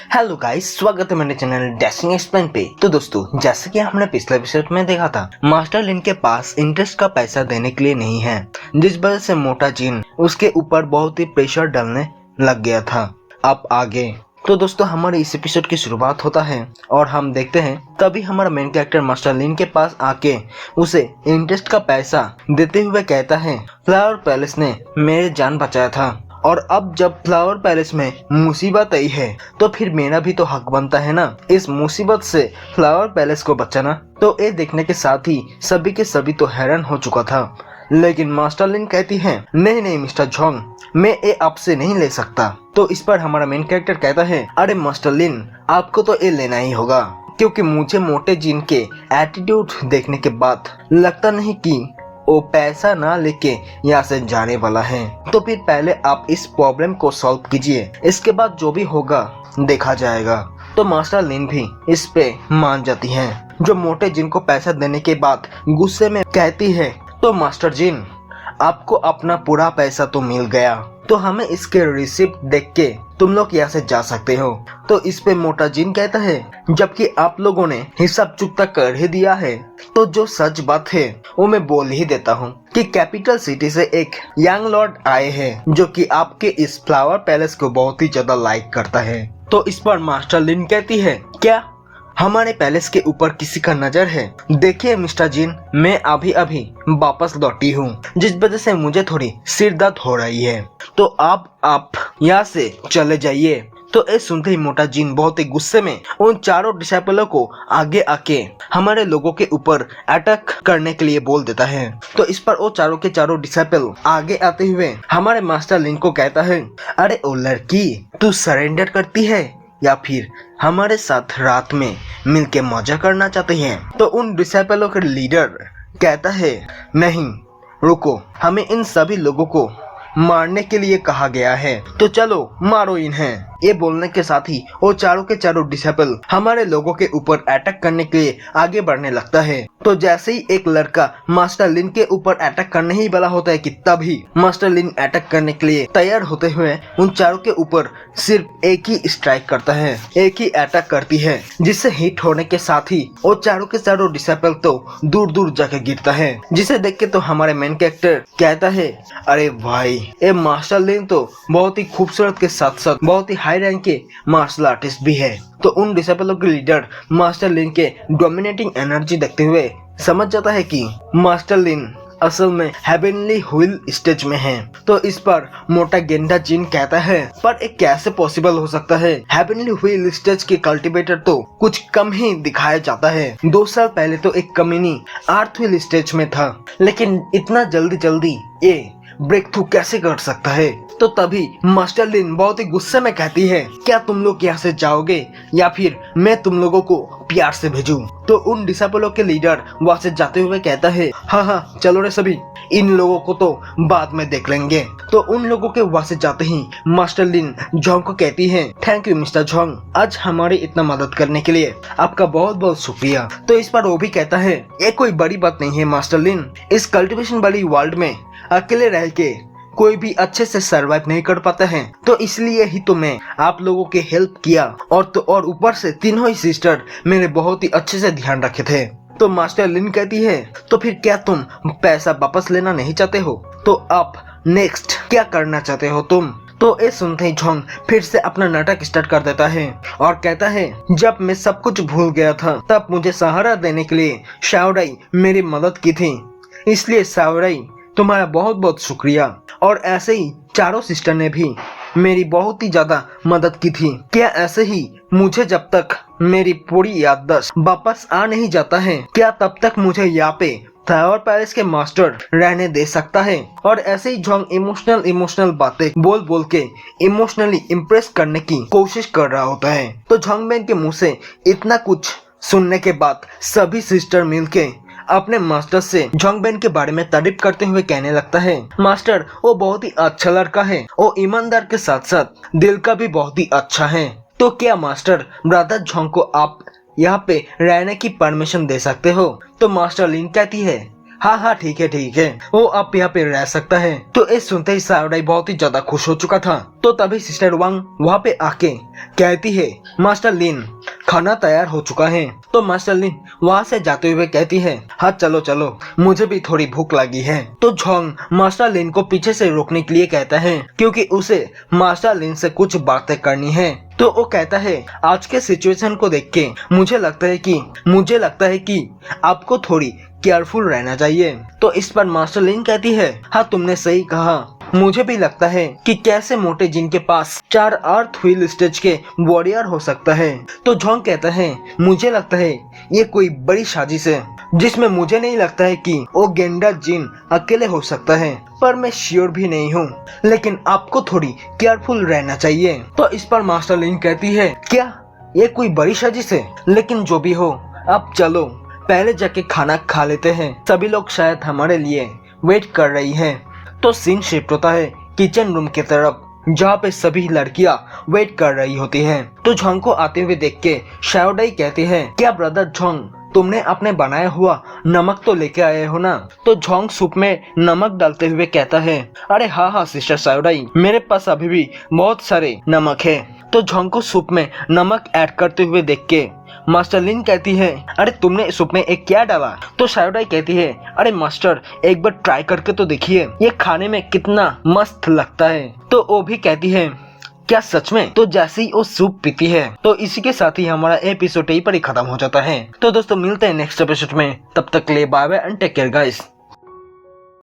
Hello guys, स्वागत है मेरे चैनल डैशिंग एक्सप्लेन पे। तो दोस्तों, जैसे कि हमने पिछले एपिसोड में देखा था, मास्टर लिन के पास इंटरेस्ट का पैसा देने के लिए नहीं है, जिस वजह से मोटा जिन उसके ऊपर बहुत ही प्रेशर डालने लग गया था। अब आगे तो दोस्तों हमारे इस एपिसोड की शुरुआत होता है और हम देखते हैं तभी हमारा मेन कैरेक्टर मास्टर लिन के पास आके उसे इंटरेस्ट का पैसा देते हुए कहता है, फ्लावर पैलेस ने मेरे जान बचाया था और अब जब फ्लावर पैलेस में मुसीबत आई है तो फिर मेरा भी तो हक बनता है ना इस मुसीबत से फ्लावर पैलेस को बचाना। तो ये देखने के साथ ही सभी के सभी तो हैरान हो चुका था, लेकिन मास्टर लिन कहती है, नहीं नहीं मिस्टर झोंग, मैं ये आपसे नहीं ले सकता। तो इस पर हमारा मेन कैरेक्टर कहता है, अरे मास्टर लिन, आपको तो ये लेना ही होगा, क्योंकि मुझे मोटे जिन के एटीट्यूड देखने के बाद लगता नहीं कि वो पैसा ना लेके यहाँ से जाने वाला है। तो फिर पहले आप इस प्रॉब्लम को सॉल्व कीजिए, इसके बाद जो भी होगा देखा जाएगा। तो मास्टर लिन भी इस पे मान जाती है, जो मोटे जिन को पैसा देने के बाद गुस्से में कहती है, तो मास्टर जिन, आपको अपना पूरा पैसा तो मिल गया, तो हमें इसके रिसिप्ट देख के तुम लोग यहाँ से जा सकते हो। तो इस पे मोटा जिन कहता है, जबकि आप लोगों ने हिसाब चुकता कर ही दिया है, तो जो सच बात है वो मैं बोल ही देता हूँ कि कैपिटल सिटी से एक यंग लॉर्ड आए हैं जो कि आपके इस फ्लावर पैलेस को बहुत ही ज्यादा लाइक करता है। तो इस पर मास्टर लिन कहती है, क्या हमारे पैलेस के ऊपर किसी का नजर है? देखिए मिस्टर जिन, मैं अभी अभी वापस लौटी हूँ, जिस वजह से मुझे थोड़ी सिर दर्द हो रही है, तो आप यहाँ से चले जाइए। तो ये सुनते ही मोटा जिन बहुत ही गुस्से में उन चारों डिसाइपलों को आगे आके हमारे लोगों के ऊपर अटैक करने के लिए बोल देता है। तो इस पर वो चारों के चारों डिसाइपल आगे आते हुए हमारे मास्टर लिन को कहता है, अरे ओ लड़की, तू सरेंडर करती है या फिर हमारे साथ रात में मिलके मजा करना चाहते हैं? तो उन डिसाइपलों के लीडर कहता है, नहीं रुको, हमें इन सभी लोगों को मारने के लिए कहा गया है, तो चलो मारो इन्हें। ये बोलने के साथ ही वो चारों के चारों डिसाइपल हमारे लोगों के ऊपर अटैक करने के लिए आगे बढ़ने लगता है। तो जैसे ही एक लड़का मास्टर लिन के ऊपर अटैक करने ही वाला होता है कि तभी मास्टर लिन अटैक करने के लिए तैयार होते हुए उन चारों के ऊपर सिर्फ एक ही स्ट्राइक करता है, एक ही अटैक करती है, जिससे हिट होने के साथ ही वो चारों के चारों डिसाइपल तो दूर दूर जाके गिरता है, जिसे देख के तो हमारे मेन कैरेक्टर कहता है, अरे भाई, ये मास्टर लिन तो बहुत ही खूबसूरत के साथ साथ बहुत ही हाई रैंक के मार्शल आर्टिस्ट भी है। तो उन डिसाइपलों के लीडर मास्टर लिन के डोमिनेटिंग एनर्जी देखते हुए समझ जाता है कि मास्टर लिन असल में हेवनली व्हील स्टेज में है। तो इस पर मोटा गेंडा जिन कहता है, पर एक कैसे पॉसिबल हो सकता है? हेवनली व्हील स्टेज के कल्टीवेटर तो कुछ कम ही दिखाया जाता है। 2 साल पहले तो एक कम्युनी अर्थ व्हील स्टेज में था, लेकिन इतना जल्दी ये ब्रेक थ्रू कैसे कर सकता है? तो तभी मास्टर लिन बहुत ही गुस्से में कहती है, क्या तुम लोग यहाँ से जाओगे या फिर मैं तुम लोगों को प्यार से भेजूं? तो उन डिसाइपलों के लीडर वहाँ से जाते हुए कहता है, हाँ चलो रे सभी, इन लोगों को तो बाद में देख लेंगे। तो उन लोगों के वहाँ से जाते ही मास्टर लिन झोंग को कहती है, थैंक यू मिस्टर झोंग, आज हमारी इतना मदद करने के लिए आपका बहुत बहुत शुक्रिया। तो इस पर वो भी कहता है, ये कोई बड़ी बात नहीं है मास्टर लिन, इस कल्टीवेशन वाली वर्ल्ड में अकेले रह के कोई भी अच्छे से सरवाइव नहीं कर पाता है, तो इसलिए ही तो मैं आप लोगों के हेल्प किया, और ऊपर से तीनों ही सिस्टर मेरे बहुत ही अच्छे से ध्यान रखे थे। तो मास्टर लिन कहती है, तो फिर क्या तुम पैसा वापस लेना नहीं चाहते हो? तो अब नेक्स्ट क्या करना चाहते हो तुम? तो ये सुनते ही झोंग फिर से अपना नाटक स्टार्ट कर देता है और कहता है, जब मैं सब कुछ भूल गया था तब मुझे सहारा देने के लिए शाओराई मेरी मदद की थी, इसलिए शाओराई तुम्हारा बहुत बहुत शुक्रिया। और ऐसे ही चारों सिस्टर ने भी मेरी बहुत ही ज्यादा मदद की थी। क्या ऐसे ही मुझे जब तक मेरी पूरी याददाश्त वापस आ नहीं जाता है, क्या तब तक मुझे यहाँ पे फ्लावर पैलेस के मास्टर रहने दे सकता है? और ऐसे ही झोंग इमोशनल बातें बोल बोल के इमोशनली इम्प्रेस करने की कोशिश कर रहा होता है। तो झोंग बेन के मुंह से इतना कुछ सुनने के बाद सभी सिस्टर मिलके अपने मास्टर से झोंग बेन के बारे में तारीफ करते हुए कहने लगता है, मास्टर वो बहुत ही अच्छा लड़का है, वो ईमानदार के साथ साथ दिल का भी बहुत ही अच्छा है। तो क्या मास्टर ब्रदर झोंग को आप यहाँ पे रहने की परमिशन दे सकते हो? तो मास्टर लिन कहती है, हाँ हाँ ठीक है वो अब यहाँ पे रह सकता है। तो ये सुनते ही सायोडाई बहुत ही ज्यादा खुश हो चुका था। तो तभी सिस्टर वांग वहाँ पे आके कहती है मास्टर लिन खाना तैयार हो चुका है। तो मास्टर लिन वहाँ से जाते हुए कहती है हाँ चलो चलो मुझे भी थोड़ी भूख लगी है। तो झोंग मास्टर लिन को पीछे से रोकने के लिए कहता है क्योंकि उसे मास्टर लिन से कुछ बातें करनी है। तो वो कहता है आज के सिचुएशन को देख के मुझे लगता है कि आपको थोड़ी केयरफुल रहना चाहिए। तो इस पर मास्टर लिन कहती है हाँ तुमने सही कहा, मुझे भी लगता है कि कैसे मोटे जिनके पास 4 अर्थ व्हील स्टेज के वॉरियर हो सकता है। तो झोंग कहता है मुझे लगता है ये कोई बड़ी साजिश है जिसमें मुझे नहीं लगता है कि वो गेंडा जिन अकेले हो सकता है, पर मैं श्योर भी नहीं हूँ, लेकिन आपको थोड़ी केयरफुल रहना चाहिए। तो इस पर मास्टर लिन कहती है क्या ये कोई बड़ी साजिश है? लेकिन जो भी हो अब चलो पहले जाके खाना खा लेते हैं, सभी लोग शायद हमारे लिए वेट कर रही हैं। तो सीन शिफ्ट होता है किचन रूम की तरफ जहाँ पे सभी लड़कियां वेट कर रही होती हैं। तो झोंग को आते हुए देख के सायोडाई कहती है क्या ब्रदर झोंग तुमने अपने बनाया हुआ नमक तो लेके आए हो ना? तो झोंग सूप में नमक डालते हुए कहता है अरे हाँ सिस्टर सायोडाई मेरे पास अभी भी बहुत सारे नमक है। तो झोंग को सूप में नमक ऐड करते हुए देख के मास्टर लिन कहती है अरे तुमने सूप में एक क्या डाला? तो सायोडाई कहती है अरे मास्टर एक बार ट्राई करके तो देखिए ये खाने में कितना मस्त लगता है। तो वो भी कहती है क्या सच में? तो जैसे ही वो सूप पीती है तो इसी के साथ ही हमारा एपिसोड यहीं पर ही खत्म हो जाता है। तो दोस्तों मिलते हैं नेक्स्ट एपिसोड में, तब तक के लिए bye bye and take care guys.